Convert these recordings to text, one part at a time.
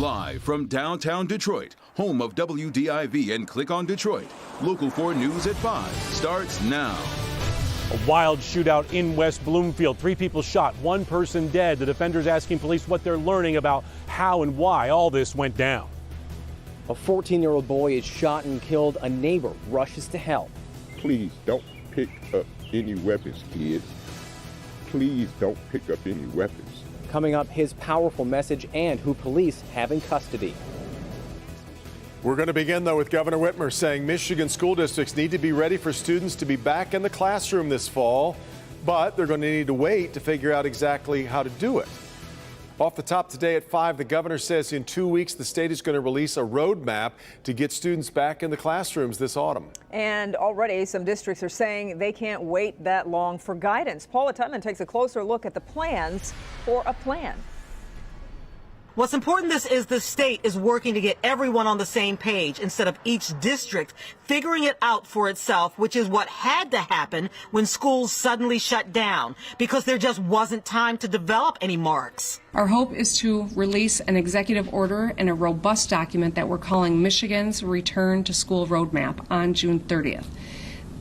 Live from downtown Detroit, home of WDIV and Click on Detroit, Local 4 News at 5 starts now. A wild shootout in West Bloomfield. 3 people shot, 1 person dead. The defenders asking police what they're learning about how and why all this went down. A 14-year-old boy is shot and killed. A neighbor rushes to help. Please don't pick up any weapons, kids. Please don't pick up any weapons. Coming up, his powerful message and who police have in custody. We're going to begin, though, with Governor Whitmer saying Michigan school districts need to be ready for students to be back in the classroom this fall, but they're going to need to wait to figure out exactly how to do it. Off the top today at 5, the governor says in 2 weeks the state is going to release a roadmap to get students back in the classrooms this autumn. And already some districts are saying they can't wait that long for guidance. Paula Tutman takes a closer look at the plans for a plan. What's important is the state is working to get everyone on the same page instead of each district figuring it out for itself, which is what had to happen when schools suddenly shut down because there just wasn't time to develop any marks. Our hope is to release an executive order and a robust document that we're calling Michigan's Return to School Roadmap on June 30th.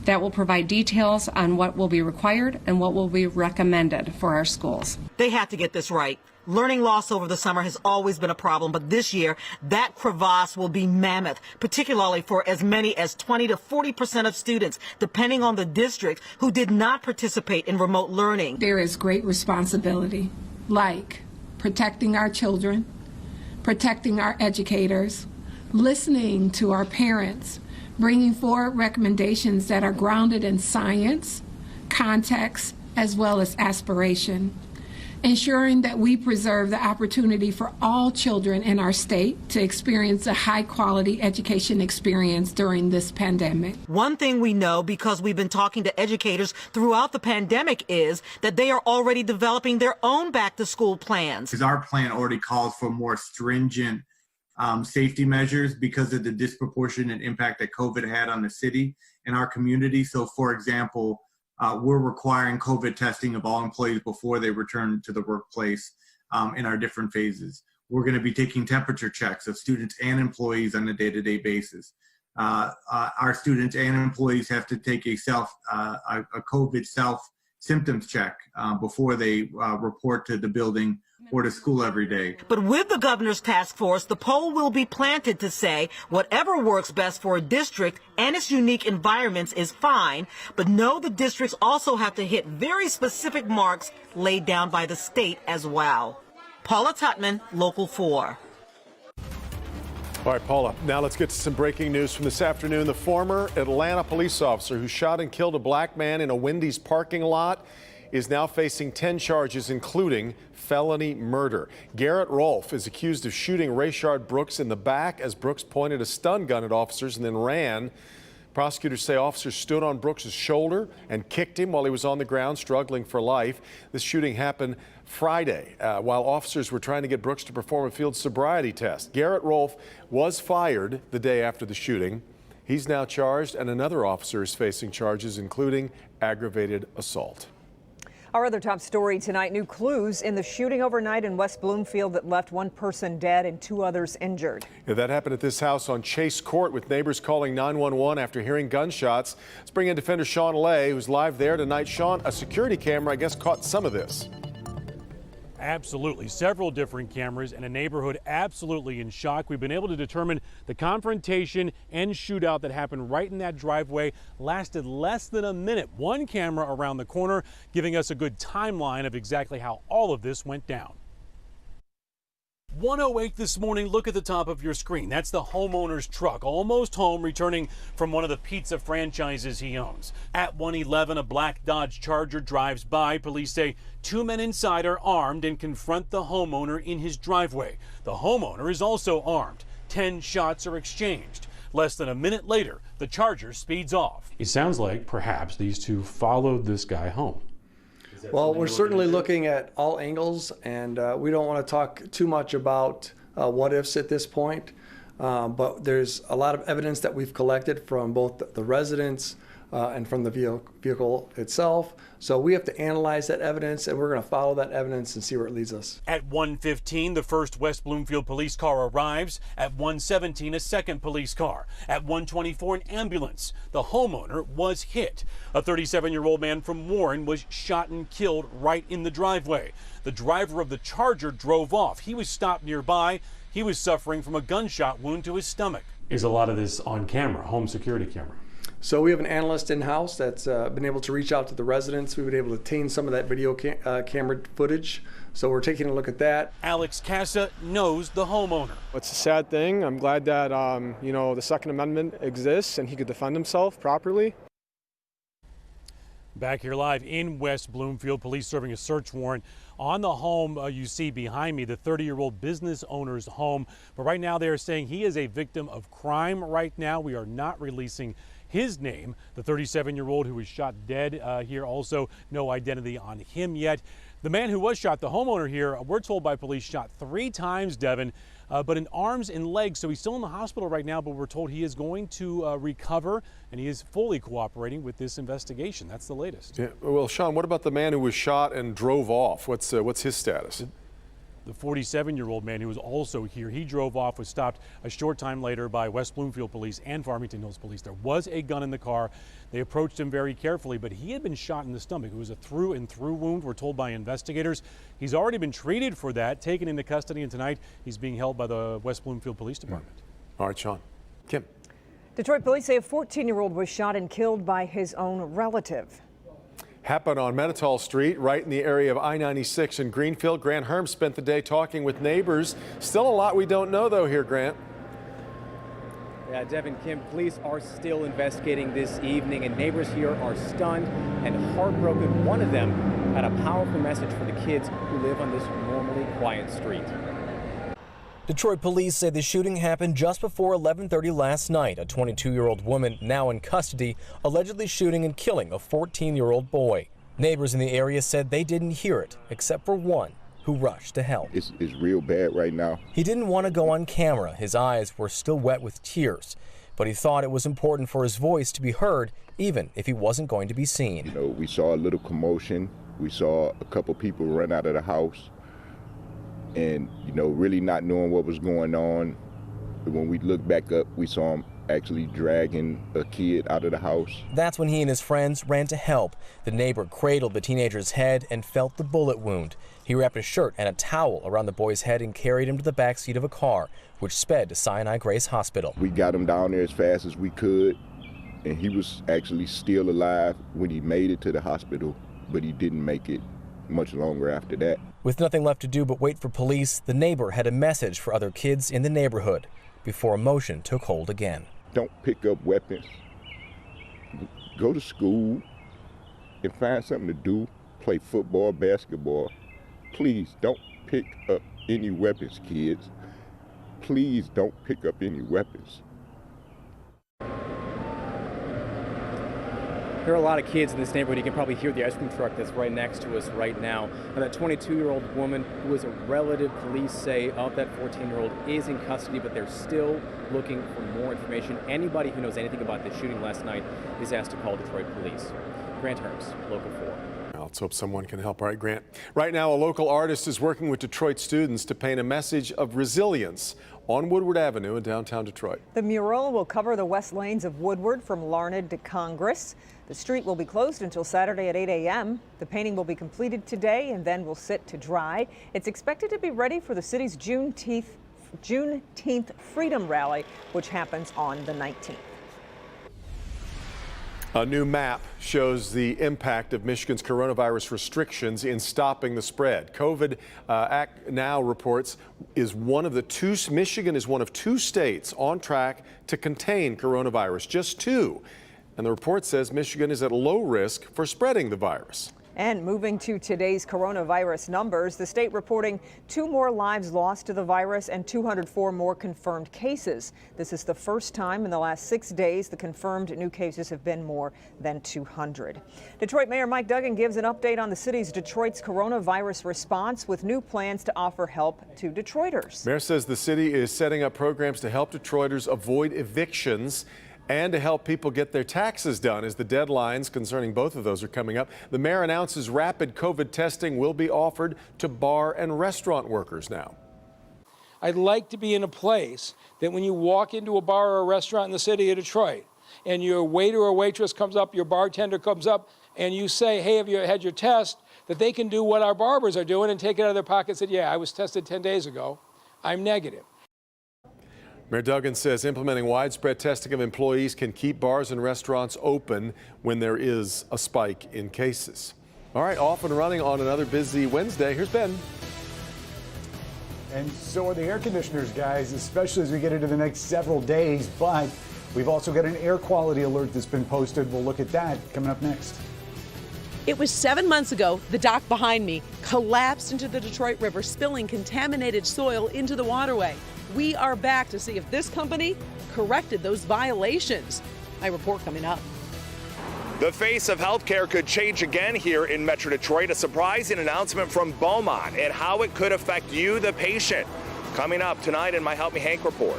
That will provide details on what will be required and what will be recommended for our schools. They have to get this right. Learning loss over the summer has always been a problem, but this year, that crevasse will be mammoth, particularly for as many as 20 to 40% of students, depending on the district, who did not participate in remote learning. There is great responsibility, like protecting our children, protecting our educators, listening to our parents, bringing forward recommendations that are grounded in science, context, as well as aspiration. Ensuring that we preserve the opportunity for all children in our state to experience a high-quality education experience during this pandemic. One thing we know, because we've been talking to educators throughout the pandemic, is that they are already developing their own back-to-school plans. Because our plan already calls for more stringent safety measures because of the disproportionate impact that COVID had on the city and our community. So, for example, we're requiring COVID testing of all employees before they return to the workplace in our different phases. We're going to be taking temperature checks of students and employees on a day-to-day basis. Our students and employees have to take a COVID self-symptoms check before they report to the building or to school every day. But with the governor's task force, the pole will be planted to say whatever works best for a district and its unique environments is fine, but know the districts also have to hit very specific marks laid down by the state as well. Paula Tutman, Local 4. All right, Paula, now let's get to some breaking news from this afternoon. The former Atlanta police officer who shot and killed a black man in a Wendy's parking lot is now facing 10 charges, including felony murder. Garrett Rolfe is accused of shooting Rayshard Brooks in the back as Brooks pointed a stun gun at officers and then ran. Prosecutors say officers stood on Brooks' shoulder and kicked him while he was on the ground, struggling for life. This shooting happened Friday while officers were trying to get Brooks to perform a field sobriety test. Garrett Rolfe was fired the day after the shooting. He's now charged, and another officer is facing charges, including aggravated assault. Our other top story tonight, new clues in the shooting overnight in West Bloomfield that left 1 person dead and 2 others injured. Yeah, that happened at this house on Chase Court, with neighbors calling 911 after hearing gunshots. Let's bring in defender Sean Lay, who's live there tonight. Sean, a security camera, I guess, caught some of this. Absolutely. Several different cameras and a neighborhood absolutely in shock. We've been able to determine the confrontation and shootout that happened right in that driveway lasted less than a minute. 1 camera around the corner giving us a good timeline of exactly how all of this went down. 1:08 this morning, look at the top of your screen. That's the homeowner's truck, almost home, returning from one of the pizza franchises he owns. At 1:11, a black Dodge Charger drives by. Police say 2 men inside are armed and confront the homeowner in his driveway. The homeowner is also armed. 10 shots are exchanged. Less than a minute later, the Charger speeds off. It sounds like perhaps these 2 followed this guy home. Well, we're certainly looking at all angles, and we don't want to talk too much about what ifs at this point, but there's a lot of evidence that we've collected from both the residents, and from the vehicle itself. So we have to analyze that evidence, and we're going to follow that evidence and see where it leads us. At 1:15, the first West Bloomfield police car arrives. At 1:17, a second police car. At 1:24, an ambulance. The homeowner was hit. A 37-year-old man from Warren was shot and killed right in the driveway. The driver of the Charger drove off. He was stopped nearby. He was suffering from a gunshot wound to his stomach. Is a lot of this on camera, home security camera? So we have an analyst in-house that's been able to reach out to the residents. We've been able to obtain some of that video camera footage. So we're taking a look at that. Alex Casa knows the homeowner. It's a sad thing. I'm glad that, the Second Amendment exists and he could defend himself properly. Back here live in West Bloomfield, police serving a search warrant on the home you see behind me, the 30-year-old business owner's home. But right now they are saying he is a victim of crime right now. We are not releasing his name. The 37-year-old who was shot dead here, also no identity on him yet. The man who was shot, the homeowner here, we're told by police, shot 3 times, Devin, but in arms and legs. So he's still in the hospital right now, but we're told he is going to recover, and he is fully cooperating with this investigation. That's the latest. Yeah. Well, Sean, what about the man who was shot and drove off? What's his status? The 47-year-old man who was also here, he drove off, was stopped a short time later by West Bloomfield police and Farmington Hills police. There was a gun in the car. They approached him very carefully, but he had been shot in the stomach. It was a through and through wound, we're told by investigators. He's already been treated for that, taken into custody, and tonight he's being held by the West Bloomfield Police Department. All right, Sean. Kim. Detroit police say a 14-year-old was shot and killed by his own relative. Happened on Manitoul Street, right in the area of I-96 in Greenfield. Grant Herm spent the day talking with neighbors. Still a lot we don't know, though, here, Grant. Yeah, Devin, Kim, police are still investigating this evening, and neighbors here are stunned and heartbroken. One of them had a powerful message for the kids who live on this normally quiet street. Detroit police say the shooting happened just before 11:30 last night. A 22-year-old woman now in custody, allegedly shooting and killing a 14-year-old boy. Neighbors in the area said they didn't hear it, except for one who rushed to help. It's real bad right now. He didn't want to go on camera. His eyes were still wet with tears, but he thought it was important for his voice to be heard, even if he wasn't going to be seen. We saw a little commotion. We saw a couple people run out of the house. And, really not knowing what was going on. When we looked back up, we saw him actually dragging a kid out of the house. That's when he and his friends ran to help. The neighbor cradled the teenager's head and felt the bullet wound. He wrapped a shirt and a towel around the boy's head and carried him to the back seat of a car, which sped to Sinai Grace Hospital. We got him down there as fast as we could, and he was actually still alive when he made it to the hospital, but he didn't make it much longer after that. With nothing left to do but wait for police, the neighbor had a message for other kids in the neighborhood before emotion took hold again. Don't pick up weapons. Go to school and find something to do. Play football, basketball. Please don't pick up any weapons, kids. Please don't pick up any weapons. There are a lot of kids in this neighborhood. You can probably hear the ice cream truck that's right next to us right now. And that 22-year-old woman who was a relative, police say, of that 14-year-old is in custody, but they're still looking for more information. Anybody who knows anything about the shooting last night is asked to call Detroit Police. Grant Herms, Local 4. Let's hope someone can help. All right, Grant. Right now, a local artist is working with Detroit students to paint a message of resilience on Woodward Avenue in downtown Detroit. The mural will cover the west lanes of Woodward from Larned to Congress. The street will be closed until Saturday at 8 a.m. The painting will be completed today and then will sit to dry. It's expected to be ready for the city's Juneteenth Freedom Rally, which happens on the 19th. A new map shows the impact of Michigan's coronavirus restrictions in stopping the spread. COVID Act Now reports Michigan is one of 2 states on track to contain coronavirus, just 2. And the report says Michigan is at low risk for spreading the virus. And moving to today's coronavirus numbers, the state reporting 2 more lives lost to the virus and 204 more confirmed cases. This is the first time in the last 6 days the confirmed new cases have been more than 200. Detroit Mayor Mike Duggan gives an update on the city's Detroit's coronavirus response with new plans to offer help to Detroiters. Mayor says the city is setting up programs to help Detroiters avoid evictions and to help people get their taxes done as the deadlines concerning both of those are coming up. The mayor announces rapid COVID testing will be offered to bar and restaurant workers now. I'd like to be in a place that when you walk into a bar or a restaurant in the city of Detroit and your waiter or waitress comes up, your bartender comes up, and you say, hey, have you had your test, that they can do what our barbers are doing and take it out of their pocket and say, yeah, I was tested 10 days ago. I'm negative. Mayor Duggan says implementing widespread testing of employees can keep bars and restaurants open when there is a spike in cases. All right, off and running on another busy Wednesday. Here's Ben. And so are the air conditioners, guys, especially as we get into the next several days. But we've also got an air quality alert that's been posted. We'll look at that coming up next. It was 7 months ago, the dock behind me collapsed into the Detroit River, spilling contaminated soil into the waterway. We are back to see if this company corrected those violations. My report coming up. The face of healthcare could change again here in Metro Detroit. A surprising announcement from Beaumont and how it could affect you, the patient. Coming up tonight in my Help Me Hank report.